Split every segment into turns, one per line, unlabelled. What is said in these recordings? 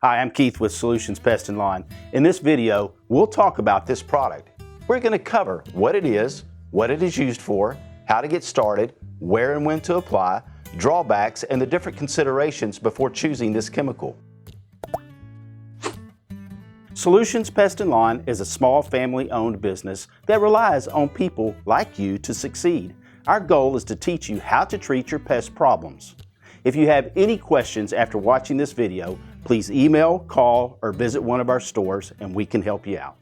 Hi, I'm Keith with Solutions Pest and Lawn. In this video, we'll talk about this product. We're going to cover what it is used for, how to get started, where and when to apply, drawbacks, and the different considerations before choosing this chemical. Solutions Pest and Lawn is a small family-owned business that relies on people like you to succeed. Our goal is to teach you how to treat your pest problems. If you have any questions after watching this video, please email, call, or visit one of our stores and we can help you out.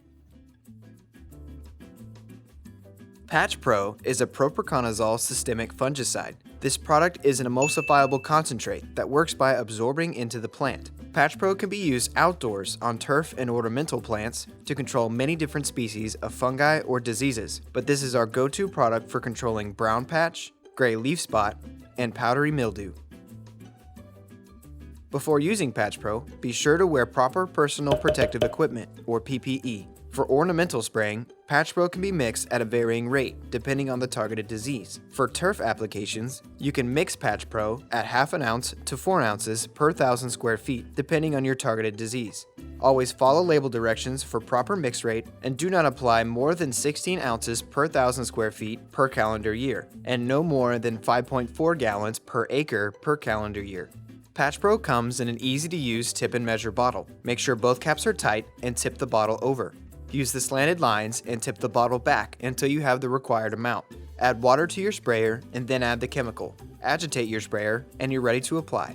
Patch Pro is a propiconazole systemic fungicide. This product is an emulsifiable concentrate that works by absorbing into the plant. Patch Pro can be used outdoors on turf and ornamental plants to control many different species of fungi or diseases, but this is our go-to product for controlling brown patch, gray leaf spot, and powdery mildew. Before using Patch Pro, be sure to wear proper personal protective equipment, or PPE. For ornamental spraying, Patch Pro can be mixed at a varying rate, depending on the targeted disease. For turf applications, you can mix Patch Pro at half an ounce to 4 ounces per 1,000 square feet, depending on your targeted disease. Always follow label directions for proper mix rate, and do not apply more than 16 ounces per 1,000 square feet per calendar year, and no more than 5.4 gallons per acre per calendar year. Patch Pro comes in an easy-to-use tip and measure bottle. Make sure both caps are tight and tip the bottle over. Use the slanted lines and tip the bottle back until you have the required amount. Add water to your sprayer and then add the chemical. Agitate your sprayer and you're ready to apply.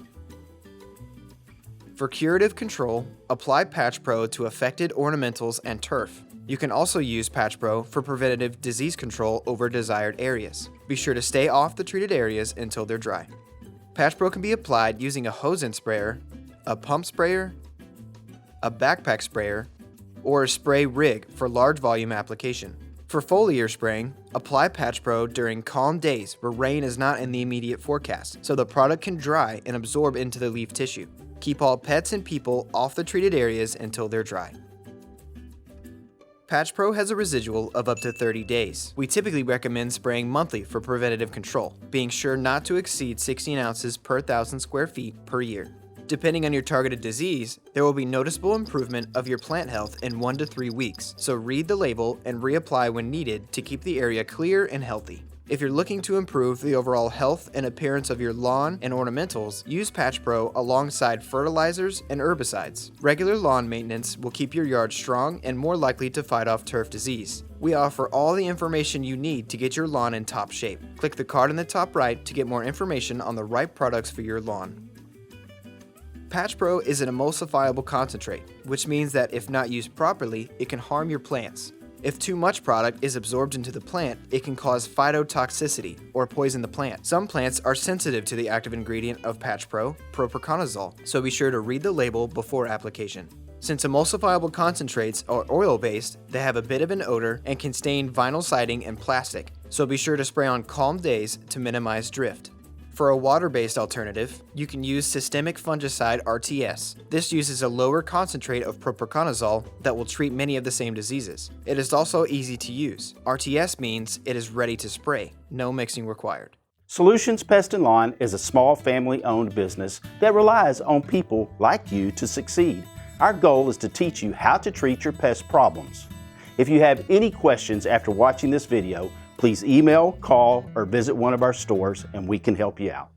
For curative control, apply Patch Pro to affected ornamentals and turf. You can also use Patch Pro for preventative disease control over desired areas. Be sure to stay off the treated areas until they're dry. Patch Pro can be applied using a hose-in sprayer, a pump sprayer, a backpack sprayer, or a spray rig for large volume application. For foliar spraying, apply Patch Pro during calm days where rain is not in the immediate forecast, so the product can dry and absorb into the leaf tissue. Keep all pets and people off the treated areas until they're dry. Patch Pro has a residual of up to 30 days. We typically recommend spraying monthly for preventative control, being sure not to exceed 16 ounces per 1,000 square feet per year. Depending on your targeted disease, there will be noticeable improvement of your plant health in 1 to 3 weeks, so read the label and reapply when needed to keep the area clear and healthy. If you're looking to improve the overall health and appearance of your lawn and ornamentals, use Patch Pro alongside fertilizers and herbicides. Regular lawn maintenance will keep your yard strong and more likely to fight off turf disease. We offer all the information you need to get your lawn in top shape. Click the card in the top right to get more information on the right products for your lawn. Patch Pro is an emulsifiable concentrate, which means that if not used properly, it can harm your plants. If too much product is absorbed into the plant, it can cause phytotoxicity or poison the plant. Some plants are sensitive to the active ingredient of Patch Pro, propiconazole, so be sure to read the label before application. Since emulsifiable concentrates are oil-based, they have a bit of an odor and can stain vinyl siding and plastic, so be sure to spray on calm days to minimize drift. For a water-based alternative, you can use systemic fungicide RTS. This uses a lower concentrate of propiconazole that will treat many of the same diseases. It is also easy to use. RTS means it is ready to spray, no mixing required.
Solutions Pest and Lawn is a small family-owned business that relies on people like you to succeed. Our goal is to teach you how to treat your pest problems. If you have any questions after watching this video, please email, call, or visit one of our stores and we can help you out.